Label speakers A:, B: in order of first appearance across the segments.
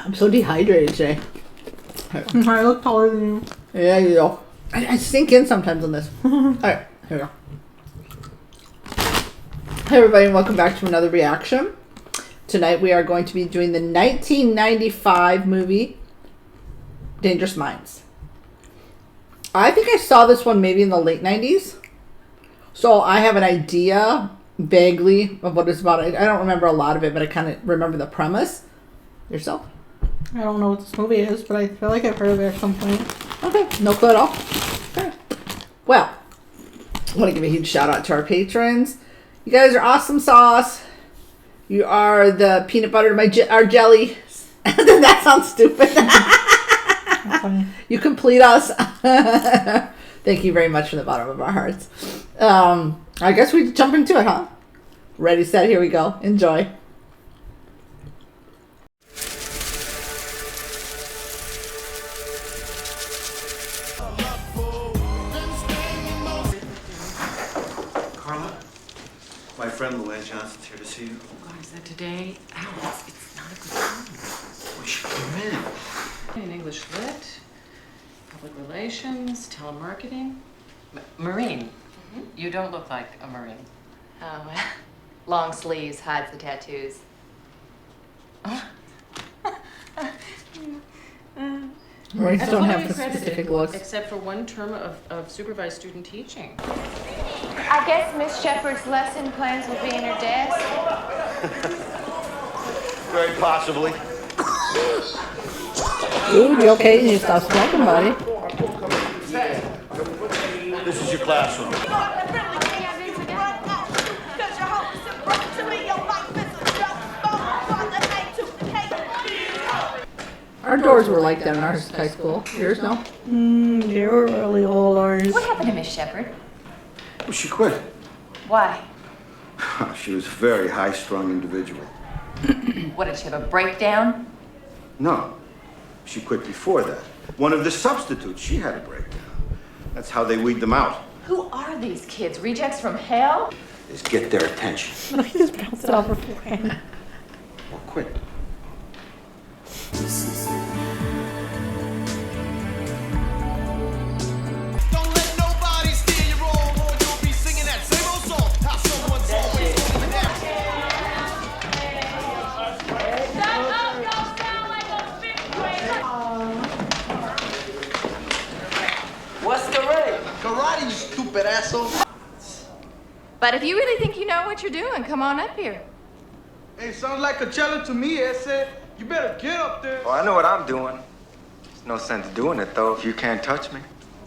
A: I'm so dehydrated today.
B: I look taller than you.
A: Yeah, you know. I sink in sometimes on this. Alright, here we go. Hey everybody, and welcome back to another reaction. Tonight we are going to be doing the 1995 movie Dangerous Minds. I think I saw this one maybe in the late 90s. So I have an idea vaguely of what it's about. I don't remember a lot of it, but I kind of remember the premise. Yourself?
B: I don't know what this movie is, but I feel like I've heard of it at some point.
A: Okay, no clue at all. Okay. Well, I want to give a huge shout out to our patrons. You guys are awesome sauce. You are the peanut butter to our jelly. That sounds stupid. You complete us. Thank you very much from the bottom of our hearts. I guess we jump into it, huh? Ready, set, here we go. Enjoy.
C: Carla, my friend Luann Johnson's here to see you.
D: Oh, God, is that today? Ow, it's not a good time.
C: Well, she came in.
D: In English Lit, Public Relations, Telemarketing. Marine. You don't look like a Marine.
E: Oh, long sleeves hides the tattoos.
A: Marines don't have the
D: Fully
A: specific
D: accredited,
A: looks.
D: except for one term of supervised student teaching.
E: I guess Miss Shepherd's lesson plans will be in her desk.
C: Very possibly.
A: Dude, you okay? You need to stop smoking, buddy.
C: This is your classroom.
A: Our doors were like that in our high school. Yours, no?
B: They were really all ours.
E: What happened to Miss Shepherd?
C: Well, she quit.
E: Why?
C: She was a very high-strung individual.
E: What, did she have a breakdown?
C: No, she quit before that. One of the substitutes, she had a breakdown. That's how they weed them out.
E: Who are these kids? Rejects from hell?
C: Is get their attention.
B: He just bounced off her forehead.
C: Or quit.
F: Don't let nobody steal your role, or you'll be singing that same old song. How someone's always doing that.
G: What's the rate?
F: Karate, you stupid asshole.
E: But if you really think you know what you're doing, come on up here.
F: Hey, sounds like a cello to me, I said. You better get up there.
G: Well, I know what I'm doing. There's no sense doing it, though, if you can't touch me.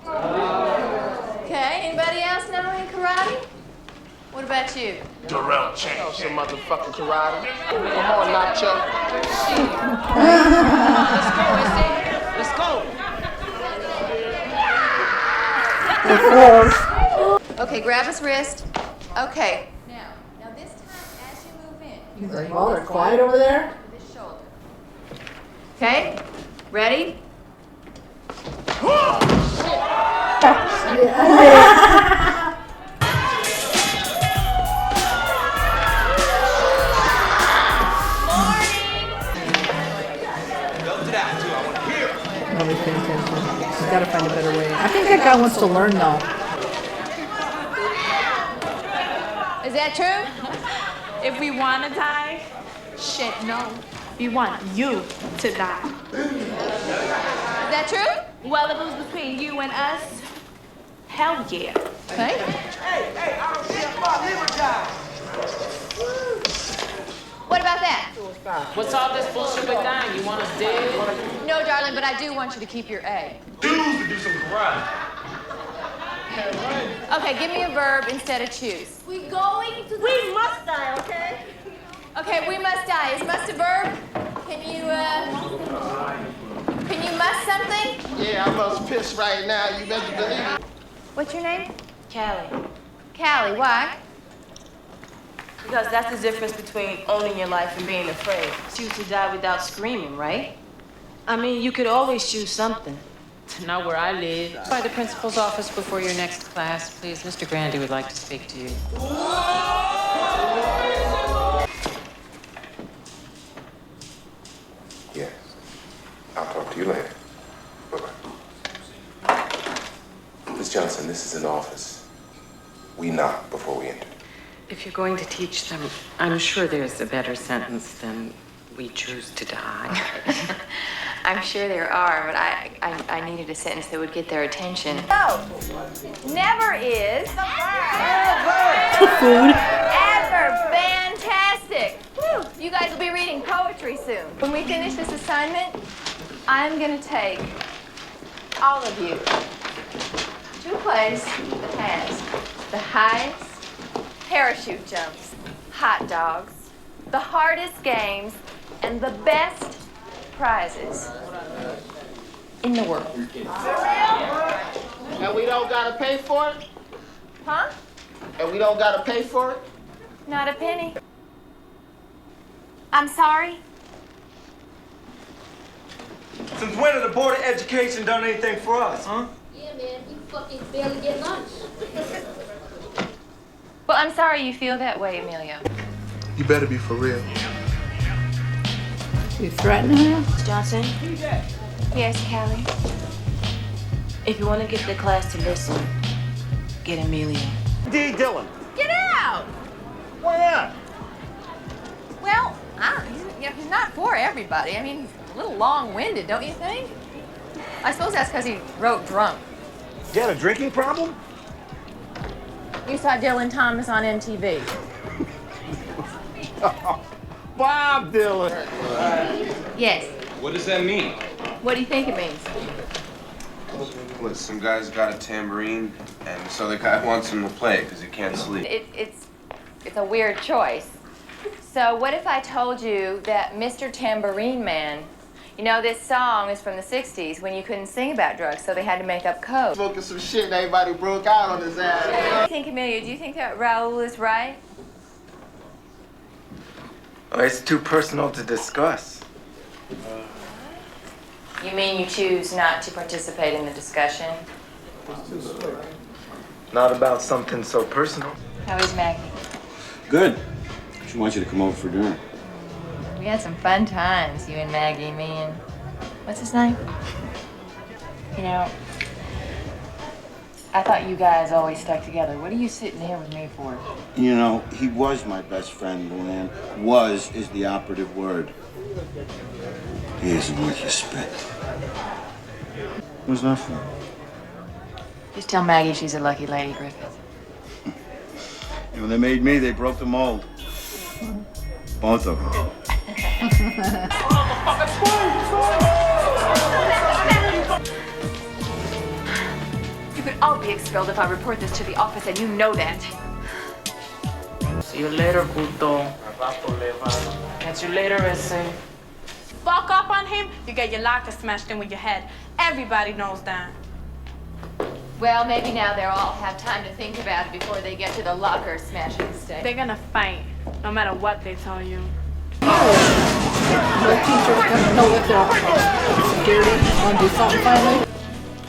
E: Okay, anybody else know any karate? What about you?
F: Darrell Chang. Oh, some motherfucking karate. Come on, Nacho.
E: Okay, grab his wrist. Okay. Now this time, as you move in,
A: He's like, well, they're quiet over there.
E: this shoulder. Okay, ready?
A: Nobody's paying attention. He's got to find a better way. I think that guy wants to learn, though.
E: Is that true?
H: If we want to die, shit, no. We want you to die.
E: Is that true?
H: Well, if it was between you and us, hell yeah.
E: Okay.
F: Hey, I don't see a spot. Liver die.
E: What about that?
D: What's all this bullshit with dying? You want us dead?
E: No, darling, but I do want you to keep your A.
F: Choose to do some karate.
E: Okay, give me a verb instead of choose.
H: We must die, okay?
E: Okay, we must die. Is must a verb? Can you must something?
F: Yeah, I must piss right now. You better believe it.
E: What's your name?
H: Callie.
E: Callie. Why?
H: Because that's the difference between owning your life and being afraid. Choose to die without screaming, right? I mean, you could always choose something.
D: Not where I live. By the principal's office before your next class, please. Mr. Grandy would like to speak to you.
C: Yes.
I: I'll talk to you later. Bye-bye. Miss Johnson, this is an office. We knock before we enter.
D: If you're going to teach them, I'm sure there's a better sentence than "we choose to die."
E: I'm sure there are, but I needed a sentence that would get their attention. No, never is.
A: Food.
E: Ever. Fantastic. Whew. You guys will be reading poetry soon. When we finish this assignment, I'm gonna take all of you to a place that has the highest parachute jumps, hot dogs, the hardest games, and the best prizes in the world.
J: And we don't gotta pay for it?
E: Huh?
J: And we don't gotta pay for it?
E: Not a penny. I'm sorry.
G: Since when has the Board of Education done anything for us, huh?
K: Yeah, man, we fucking barely get lunch.
E: Well, I'm sorry you feel that way, Emilio.
I: You better be for real.
A: You threatening her?
H: Johnson,
E: Yes, Callie?
H: if you want to get the class to listen, get Emilio.
C: D. Dillon.
E: Get out!
C: Why not?
E: Well, he's not for everybody. I mean, he's a little long-winded, don't you think? I suppose that's because he wrote drunk.
C: You had a drinking problem?
E: You saw Dylan Thomas on MTV.
C: Bob Dylan.
E: Yes.
G: What does that mean?
E: What do you think it means?
I: Look, some guy's got a tambourine, and so the guy wants him to play because he can't sleep.
E: It's a weird choice. So what if I told you that Mr. Tambourine Man, you know, this song is from the 60s when you couldn't sing about drugs, so they had to make up code.
J: Smoking some shit and everybody broke out on his ass.
E: What do you think, Emilio? Do you think that Raul is right?
G: Oh, it's too personal to discuss.
E: You mean you choose not to participate in the discussion?
G: Not about something so personal.
E: How is Maggie?
C: Good. She wants you to come over for dinner.
E: We had some fun times, you and Maggie, me and... What's his name? You know, I thought you guys always stuck together. What are you sitting here with me for?
C: You know, he was my best friend, Luann. Was is the operative word. He isn't worth your spit. What's that for?
E: Just tell Maggie she's a lucky lady, Griffith.
C: And when they made me, they broke the mold. Both of them.
E: You could all be expelled if I report this to the office, and you know that.
H: See you later, puto. Catch you later, ese.
B: Fuck up on him, you get your locker smashed in with your head. Everybody knows that.
E: Well, maybe now they'll all have time to think about it before they get to the locker smashing stage.
B: They're gonna fight, no matter what they tell you.
A: No teacher's gonna know if they're security want to do something finally.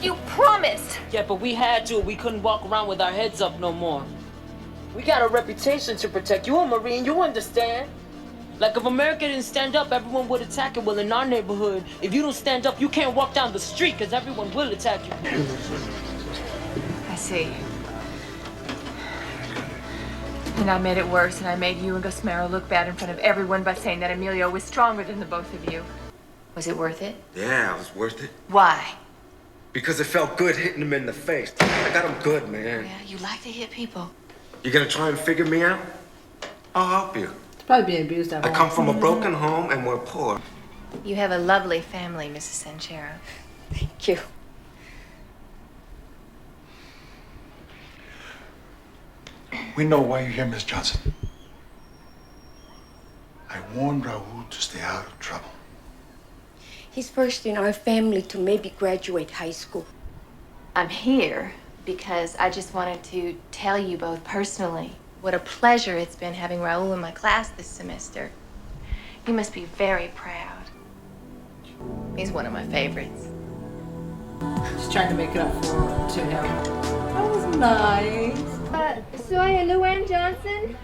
E: You promised!
H: Yeah, but we had to. We couldn't walk around with our heads up no more. We got a reputation to protect. You a Marine, you understand? Like, if America didn't stand up, everyone would attack it. Well, in our neighborhood, if you don't stand up, you can't walk down the street because everyone will attack you.
E: I see. And I made it worse, and I made you and Gosmero look bad in front of everyone by saying that Emilio was stronger than the both of you. Was it worth it?
G: Yeah, it was worth it.
E: Why?
G: Because it felt good hitting him in the face. I got him good, man.
E: Yeah, you like to hit people.
G: You gonna try and figure me out? I'll help you.
A: It's probably being abused at
G: I
A: home.
G: come from a broken home and we're poor.
E: You have a lovely family, Mrs. Sanchero. Thank you.
L: We know why you're here, Miss Johnson. I warned Raul to stay out of trouble.
K: He's first in our family to maybe graduate high school.
E: I'm here because I just wanted to tell you both personally what a pleasure it's been having Raul in my class this semester. You must be very proud. He's one of my favorites.
A: She's trying to make it up to him. That was nice.
E: Soy Luann Johnson.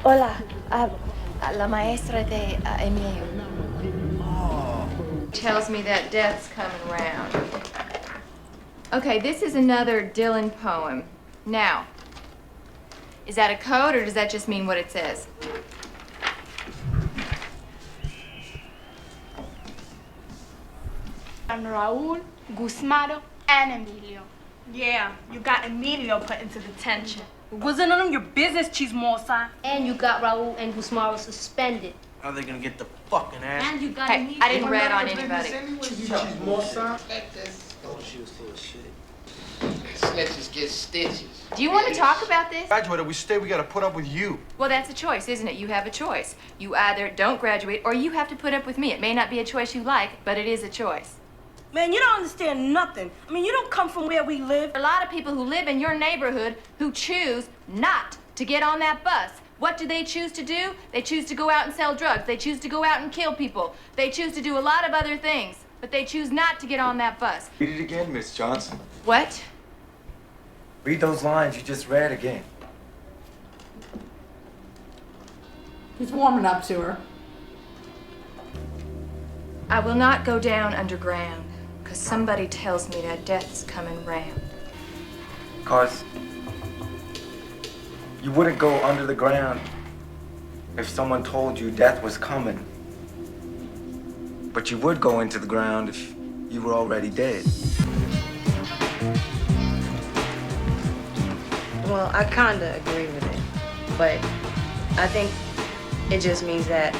K: Hola.
E: La maestra de Emilio. tells me that death's coming round. Okay, this is another Dylan poem. Now, is that a code or does that just mean what it says?
B: And Raul, Gusmado, and Emilio. Yeah, you got Emilio put into detention.
M: Wasn't none of your business, Chismosa.
N: And you got Raul and Gusmaro suspended.
F: How are they gonna get the fucking ass?
N: And you got
E: Hey, I didn't rat on anybody.
J: Chismosa. Oh, she was full of shit. Snitches get stitches.
E: Do you want to talk about this?
L: Graduated, we stay, we gotta put up with you.
E: Well, that's a choice, isn't it? You have a choice. You either don't graduate or you have to put up with me. It may not be a choice you like, but it is a choice.
M: Man, you don't understand nothing. I mean, you don't come from where we live.
E: There are a lot of people who live in your neighborhood who choose not to get on that bus. What do they choose to do? They choose to go out and sell drugs. They choose to go out and kill people. They choose to do a lot of other things, but they choose not to get on that bus.
G: Read it again, Miss Johnson.
E: What?
G: Read those lines you just read again.
A: He's warming up to her.
E: I will not go down underground, because somebody tells me that death's coming round.
G: 'Cause you wouldn't go under the ground if someone told you death was coming. But you would go into the ground if you were already dead.
O: Well, I kinda agree with it, but I think it just means that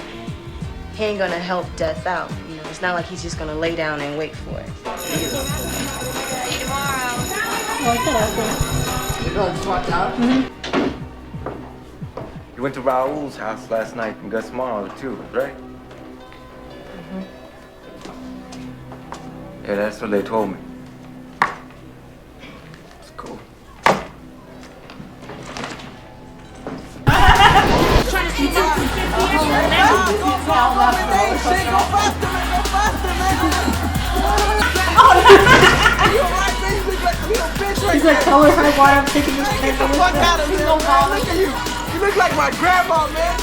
O: he ain't gonna help death out. You know, it's not like he's just gonna lay down and wait for it.
E: See you tomorrow.
A: The girl just walked out.
G: You went to Raul's house last night and Gus Marlowe too, right? Yeah, that's what they told me. It's cool.
A: He's like, tell her how why I'm taking this paper with
F: Fuck out
A: me.
F: of here, man. Look at you. You look like my grandma, man.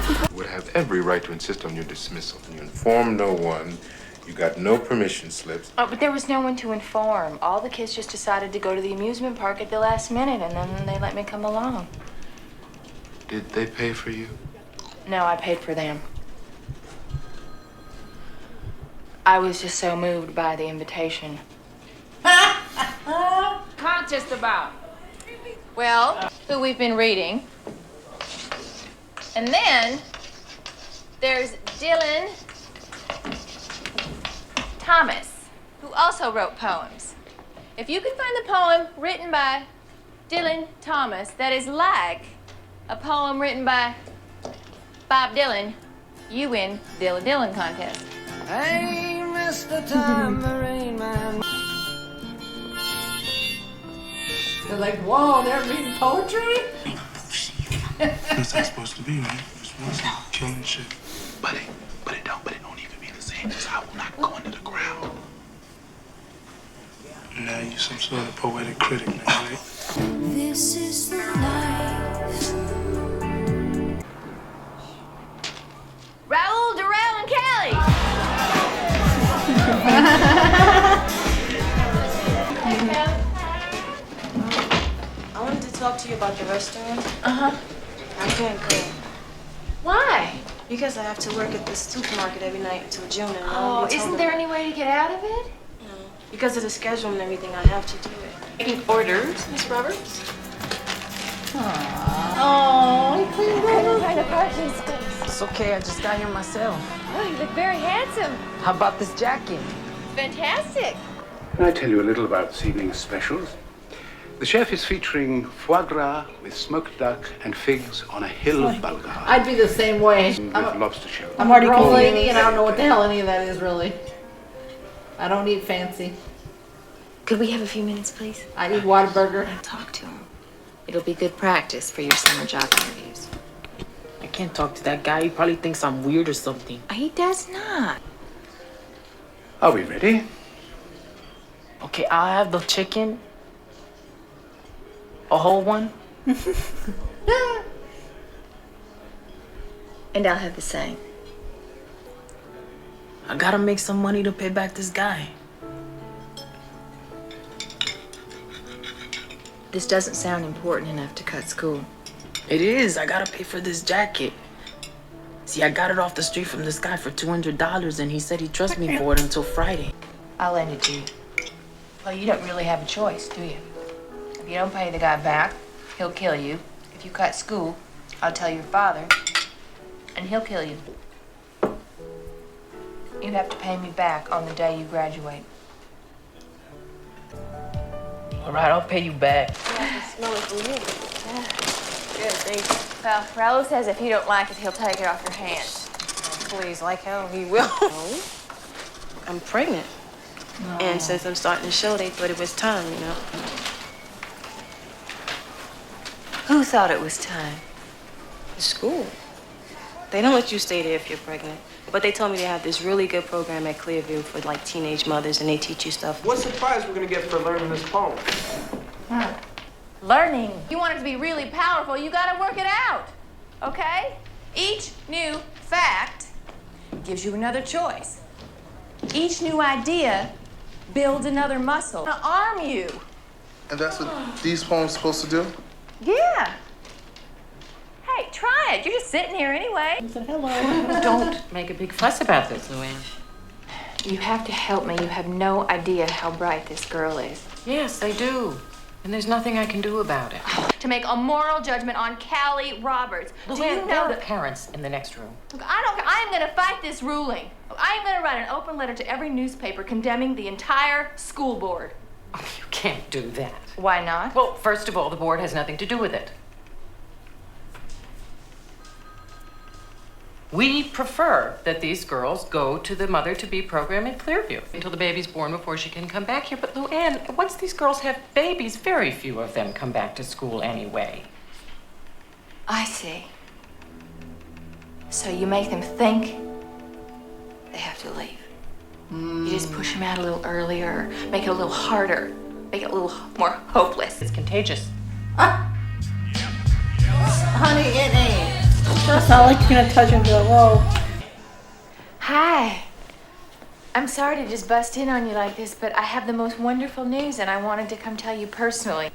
I: You would have every right to insist on your dismissal. You informed no one. You got no permission slips.
E: Oh, but there was no one to inform. All the kids just decided to go to the amusement park at the last minute, and then they let me come along.
I: Did they pay for you?
E: No, I paid for them. I was just so moved by the invitation.
M: Contest about.
E: Well, who we've been reading. And then there's Dylan Thomas, who also wrote poems. If you can find the poem written by Dylan Thomas that is like a poem written by Bob Dylan, you win the Dylan contest.
F: Hey, Mr. Tambourine Man.
A: They're like, whoa, they're reading poetry?
L: That's how it's supposed to be, right? You're supposed to killing shit. But it don't even mean the same, because I will not go under the ground. Now you some sort of poetic critic, man, right?
F: This is the life.
E: Raul, Darrell, and Kelly!
O: I wanted to talk to you about the restaurant.
E: Uh-huh.
O: I can't go.
E: Why?
O: Because I have to work at this supermarket every night until June. And I
E: Oh,
O: already told
E: isn't
O: them
E: there
O: that.
E: any way to get out of it?
O: No. Because of the schedule and everything, I have to do it.
E: Making orders, Miss Roberts?
A: Oh, he cleaned
E: I couldn't find a parking space.
H: It's okay, I just got here myself.
E: Oh, you look very handsome.
H: How about this jacket?
E: Fantastic.
P: Can I tell you a little about this evening's specials? The chef is featuring foie gras with smoked duck and figs on a hill of bulgur.
A: I'd be the same way.
P: With lobster shell.
A: I'm a girl lady and I don't know what the hell any of that is really. I don't eat fancy.
O: Could we have a few minutes, please?
A: I eat Whataburger.
O: Talk to him. It'll be good practice for your summer job interviews.
H: I can't talk to that guy. He probably thinks I'm weird or something.
O: He does not.
P: Are we ready?
H: Okay, I'll have the chicken. A whole one?
O: And I'll have the same.
H: I gotta make some money to pay back this guy.
O: This doesn't sound important enough to cut school.
H: It is. I gotta pay for this jacket. See, I got it off the street from this guy for $200, and he said he'd trust me for it until Friday.
O: I'll lend it to you. Well, you don't really have a choice, do you? If you don't pay the guy back, he'll kill you. If you cut school, I'll tell your father, and he'll kill you. You have to pay me back on the day you graduate.
H: All right, I'll pay you back.
O: Yeah, I can smell it from here. Yeah. Good, thanks. Well, Raul says if you don't like it, he'll take it off your hands. Oh, please, like hell, he will. No. I'm pregnant. No. And since I'm starting the show, they thought it was time, you know. Who thought it was time? The school. They don't let you stay there if you're pregnant. But they told me they have this really good program at Clearview for like teenage mothers, and they teach you stuff.
J: What's the prize we're gonna get for learning this poem?
E: Learning. You want it to be really powerful, you gotta work it out. Okay? Each new fact gives you another choice. Each new idea builds another muscle to arm you.
L: And that's what these poems supposed to do?
E: Yeah. Hey, try it. You're just sitting here anyway.
D: Don't make a big fuss about this, Luann.
O: You have to help me. You have no idea how bright this girl is.
D: Yes, I do. And there's nothing I can do about it.
E: To make a moral judgment on Callie Roberts. Do you
D: Luann,
E: know
D: there are
E: that?
D: parents in the next room.
E: Look, I don't care. I am going to fight this ruling. I am going to write an open letter to every newspaper condemning the entire school board.
D: Oh, you can't do that.
O: Why not?
D: Well, first of all, the board has nothing to do with it. We prefer that these girls go to the mother-to-be program in Clearview until the baby's born before she can come back here. But Luann, once these girls have babies, very few of them come back to school anyway.
O: I see. So you make them think they have to leave. You just push them out a little earlier, make it a little harder, make it a little more hopeless.
D: It's contagious.
A: Honey, it ain't. It's not like you're gonna touch and go, whoa.
O: Hi. I'm sorry to just bust in on you like this, but I have the most wonderful news and I wanted to come tell you personally.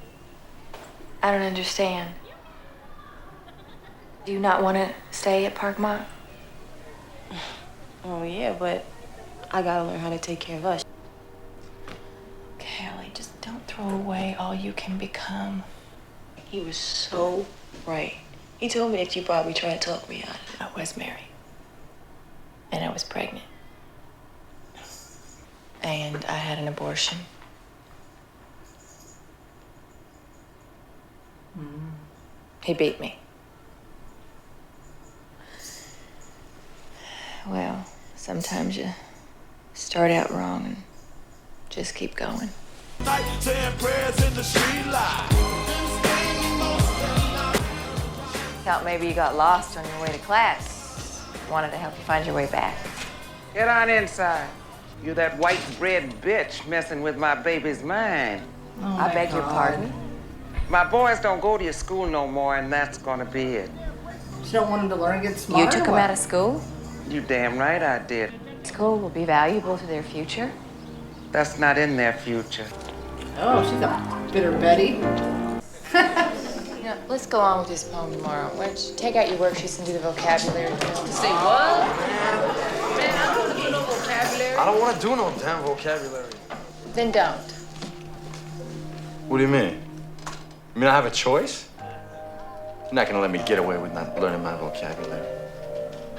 O: I don't understand. Do you not want to stay at Parkmont? Oh, yeah, but I gotta learn how to take care of us. Callie, just don't throw away all you can become. He was so right. He told me that you probably tried to talk me out of it. I was married. And I was pregnant. And I had an abortion. He beat me. Well, sometimes you start out wrong and just keep going.
F: Saying prayers in the street light.
O: Thought maybe you got lost on your way to class. Wanted to help you find your way back.
Q: Get on inside. You that white bread bitch messing with my baby's mind.
O: I beg your pardon?
Q: My boys don't go to your school no more, and that's gonna be it.
A: You don't want him to learn and get smart.
O: You took him out of school?
Q: You damn right I did.
O: School will be valuable to their future.
Q: That's not in their future.
A: Oh, she's a bitter Betty.
O: You know, let's go on with this poem tomorrow. Why don't you take out your worksheets and do the vocabulary drill?
H: Say what? Man, I don't want to do no vocabulary.
J: I don't want to do no damn vocabulary.
O: Then don't.
J: What do you mean? You mean I have a choice? You're not gonna let me get away with not learning my vocabulary,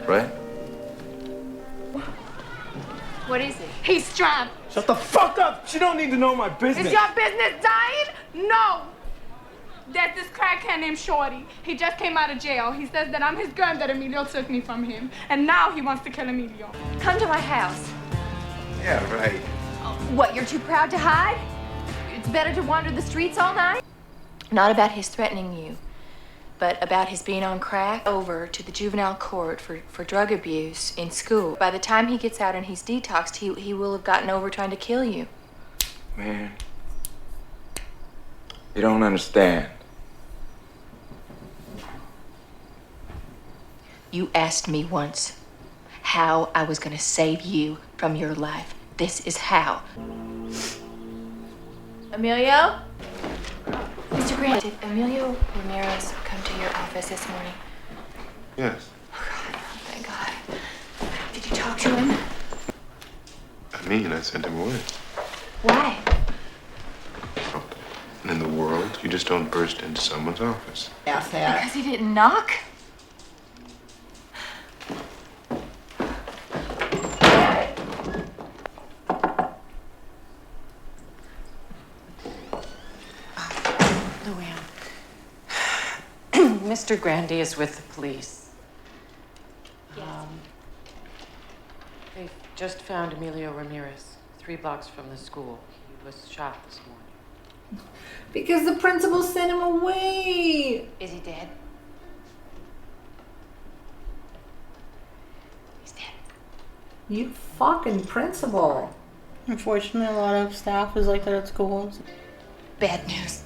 J: right?
E: What is it? He's strapped.
J: Shut the fuck up! She don't need to know my business.
B: Is your business dying? No. There's this crackhead named Shorty. He just came out of jail. He says that I'm his girl and that Emilio took me from him. And now he wants to kill Emilio.
E: Come to my house.
G: Yeah, right.
E: What, you're too proud to hide? It's better to wander the streets all night?
O: Not about his threatening you, but about his being on crack over to the juvenile court for drug abuse in school. By the time he gets out and he's detoxed, he will have gotten over trying to kill you.
G: Man, you don't understand.
O: You asked me once,
E: how I was gonna save you from your life. This is how. Emilio? Mr. Grant, did Emilio Ramirez come to your office this morning?
I: Yes.
E: Thank God. Did you talk to him?
I: I sent him away.
E: Why?
I: And in the world, you just don't burst into someone's office.
E: Because he didn't knock?
D: Luann. Mr. Grandy is with the police. They just found Emilio Ramirez, 3 blocks from the school. He was shot this morning.
A: Because the principal sent him away.
E: Is he dead?
A: You fucking principal.
R: Unfortunately, a lot of staff is like that at schools.
E: Bad news.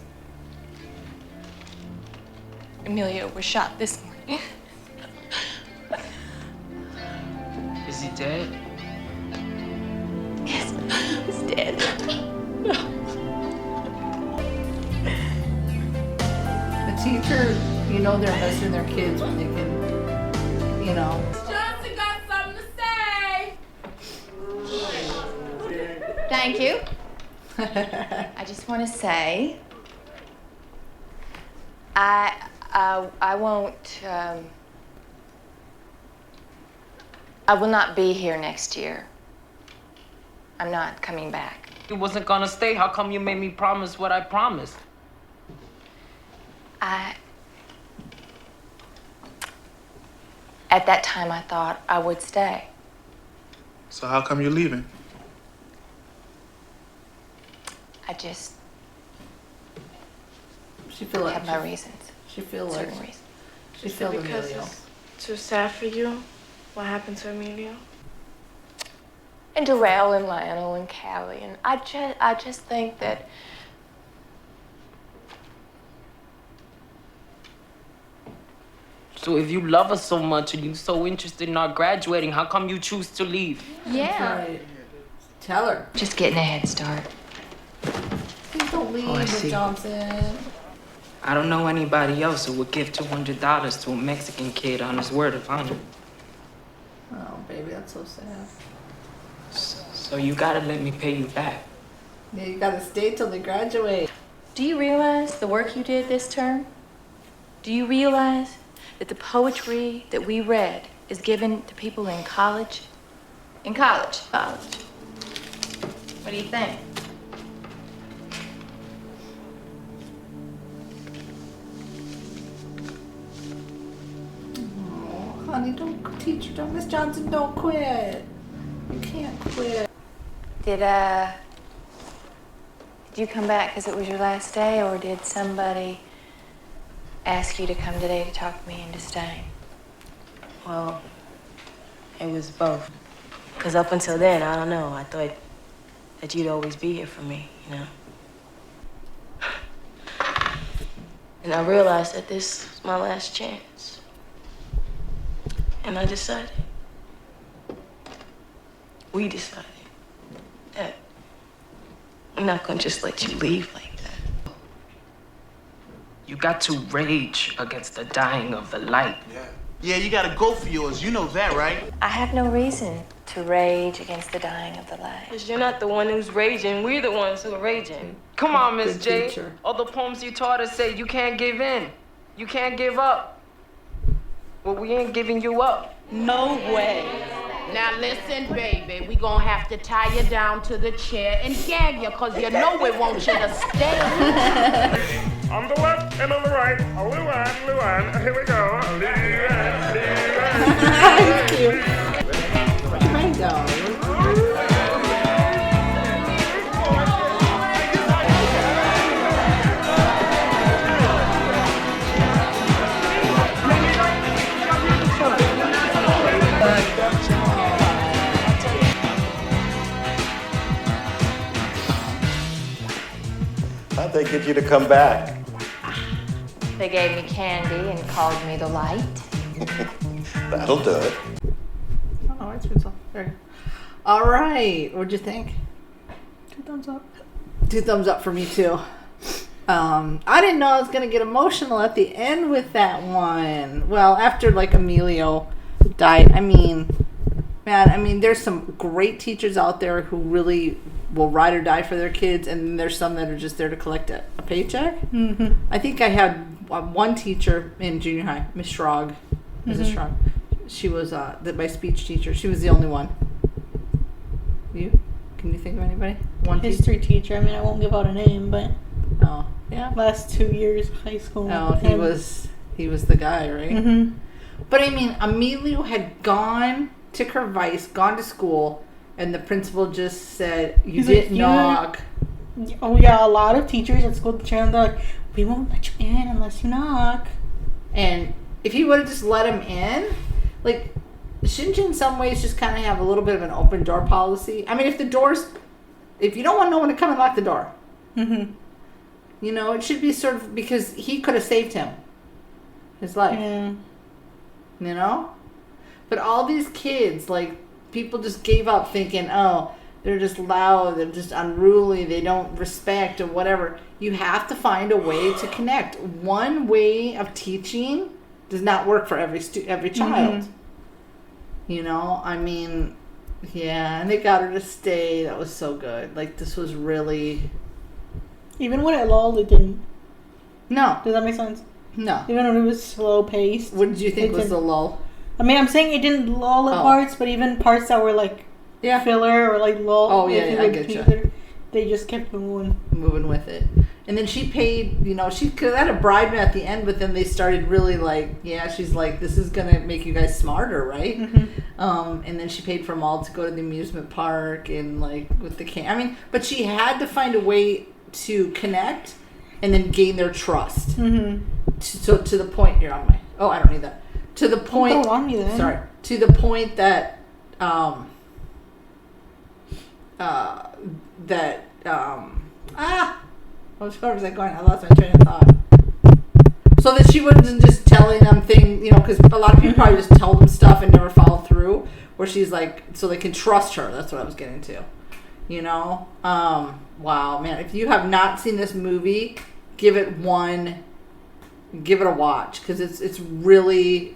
E: Emilio was shot this morning.
H: Is he dead?
E: Yes, he's dead.
A: The teacher, you know they're messing their kids when they can, you know.
B: Johnson got something to say.
E: Thank you. I just want to say, I won't, I will not be here next year. I'm not coming back.
H: You wasn't gonna stay. How come you made me promise what I promised?
E: At that time, I thought I would stay.
L: So how come you're leaving?
A: She feel like
E: have my reasons.
A: She feel like
E: Certain reasons.
A: she feel
S: because
A: Emilio.
S: it's too sad for you? What happened to Emilio?
E: And Darrell and Lionel and Callie, and I just think that
H: So if you love us so much and you're so interested in our graduating, how come you choose to leave?
E: yeah,
A: Tell her.
E: just getting a head start.
A: Please don't leave,
H: Oh, I
A: Miss
H: see.
A: Johnson.
H: I don't know anybody else who would give $200 to a Mexican kid on his word of honor.
A: Oh, baby, that's so sad.
H: So you gotta let me pay you back.
A: Yeah, you gotta stay till they graduate.
E: Do you realize the work you did this term? Do you realize that the poetry that we read is given to people in college? In college. College. What do you think?
A: Oh, honey, don't teacher, don't Miss Johnson, don't quit. You can't quit.
E: Did you come back because it was your last day, or did somebody ask you to come today to talk me into staying?
T: Well, it was both. Because up until then, I don't know, I thought that you'd always be here for me, you know? And I realized that this was my last chance. And I decided, we decided, that I'm not gonna just let you leave like that.
H: You got to rage against the dying of the light.
L: Yeah, you gotta go for yours. You know that, right?
E: I have no reason to rage against the dying of the light.
T: Because you're not the one who's raging, we're the ones who are raging.
H: Come on, Miss
T: Good
H: J.
T: teacher.
H: All the poems you taught us say you can't give in. You can't give up. Well, we ain't giving you up.
U: No way. Now listen, baby, we gonna have to tie you down to the chair and gag you, cause you know we want you to stay.
V: On the left and on the right, Luann, here we go.
A: I know.
J: How'd they get you to come back?
E: They gave me candy and called me the light.
J: That'll do it.
A: Oh,
R: answer itself. There you go.
A: All right. What'd you think?
R: 2 thumbs up.
A: 2 thumbs up for me too. I didn't know I was gonna get emotional at the end with that one. Well, after like Emilio died, I mean, there's some great teachers out there who really will ride or die for their kids, and then there's some that are just there to collect a paycheck.
R: Mm-hmm.
A: I think I had one teacher in junior high, Miss Schrog. Mrs. Schrog. She was my speech teacher. She was the only one. You? Can you think of anybody? One
R: history teacher. I mean, I won't give out a name, but
A: oh yeah,
R: last 2 years of high school.
A: Oh, he was the guy, right?
R: Mm-hmm.
A: But I mean, Emilio had gone to Kervice, gone to school, and the principal just said, "You didn't knock."
R: Oh yeah, a lot of teachers at school, they're like, "We won't let you in unless you knock."
A: And if he would have just let him in, like, shouldn't you in some ways just kind of have a little bit of an open door policy? I mean, if you don't want no one to come and lock the door,
R: mm-hmm.
A: You know, it should be sort of, because he could have saved his life.
R: Yeah.
A: You know? But all these kids, like, people just gave up thinking, oh, they're just loud, they're just unruly, they don't respect or whatever. You have to find a way to connect. One way of teaching does not work for every child.
R: Mm-hmm.
A: You know, I mean, yeah, and they got her to stay. That was so good. Like, this was really...
R: Even when it lulled, it didn't.
A: No.
R: Does that make sense?
A: No.
R: Even when it was slow paced.
A: What did you think was the lull?
R: I mean, I'm saying it didn't lull at parts, but even parts that were like filler or like lull.
A: Oh, yeah, I get you.
R: They just kept
A: moving with it. And then she paid, you know, she could have had a bribe at the end, but then they started really like, yeah, she's like, this is going to make you guys smarter, right?
R: Mm-hmm.
A: And then she paid for them all to go to the amusement park and like with the I mean, but she had to find a way to connect and then gain their trust.
R: Mm-hmm.
A: So to the point, you're on my, oh, I don't need that. To the point,
R: don't on me then.
A: Sorry, to the point that, where was I going? I lost my train of thought. So that she wasn't just telling them things, you know, because a lot of people probably just tell them stuff and never follow through. Where she's like, so they can trust her. That's what I was getting to. You know? Wow, man. If you have not seen this movie, give it a watch, because it's really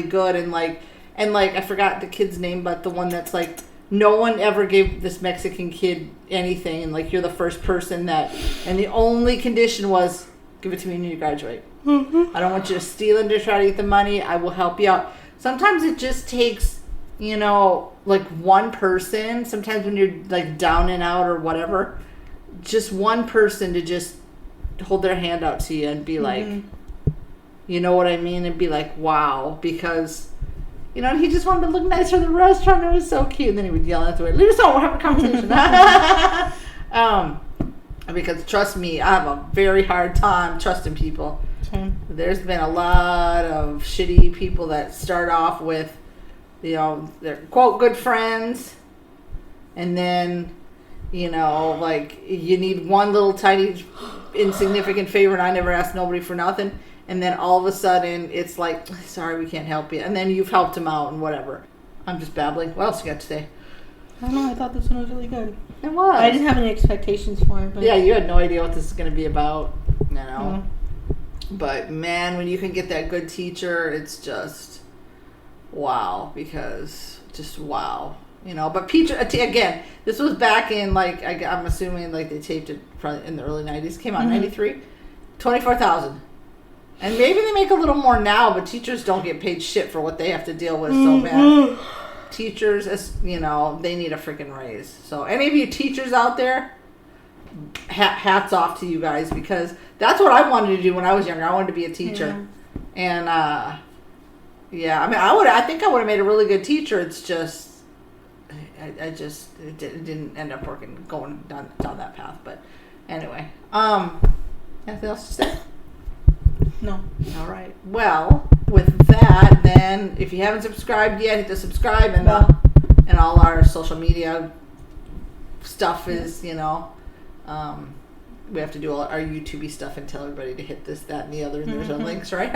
A: good. And like I forgot the kid's name, but the one that's like, no one ever gave this Mexican kid anything, and like, you're the first person that, and the only condition was, give it to me when you graduate.
R: Mm-hmm.
A: I don't want you to steal and to try to get the money. I will help you out. Sometimes it just takes, you know, like one person, sometimes when you're like down and out or whatever, just one person to just hold their hand out to you and be like, you know what I mean? And be like, wow, because, you know, he just wanted to look nice for the restaurant. It was so cute. And then he would yell at the waiter, leave us alone, we're having a conversation. Because trust me, I have a very hard time trusting people. There's been a lot of shitty people that start off with, you know, they're quote good friends, and then, you know, like, you need one little tiny insignificant favor, and I never asked nobody for nothing, and then all of a sudden it's like, sorry, we can't help you, and then you've helped them out and whatever. I'm just babbling. What else you got to say?
R: I don't know, I thought this one was really good.
A: It was.
R: I didn't have any expectations for it, but
A: yeah, you had no idea what this is going to be about, you know. But man, when you can get that good teacher, it's just wow, because just wow, you know. But Peter, again, this was back in like, I'm assuming like they taped it probably in the early 90s. Came out in 93, 24,000. And maybe they make a little more now, but teachers don't get paid shit for what they have to deal with. So man, teachers, as you know, they need a freaking raise. So any of you teachers out there, hats off to you guys, because that's what I wanted to do when I was younger. I wanted to be a teacher. And yeah, I mean, I think I would have made a really good teacher. It's just it didn't end up going down that path. But anyway, anything else to say?
R: No.
A: All right. Well, with that, then, if you haven't subscribed yet, hit the subscribe, and all our social media stuff is, you know, we have to do all our YouTube-y stuff and tell everybody to hit this, that, and the other, and there's our links, right?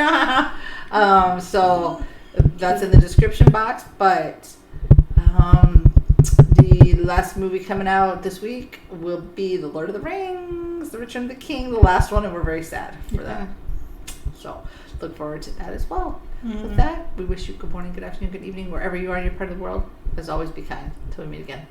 A: So that's in the description box. But The last movie coming out this week will be The Lord of the Rings, The Return of the King, the last one, and we're very sad for that. So look forward to that as well. With that, we wish you good morning, good afternoon, good evening, wherever you are in your part of the world. As always, be kind. Till we meet again.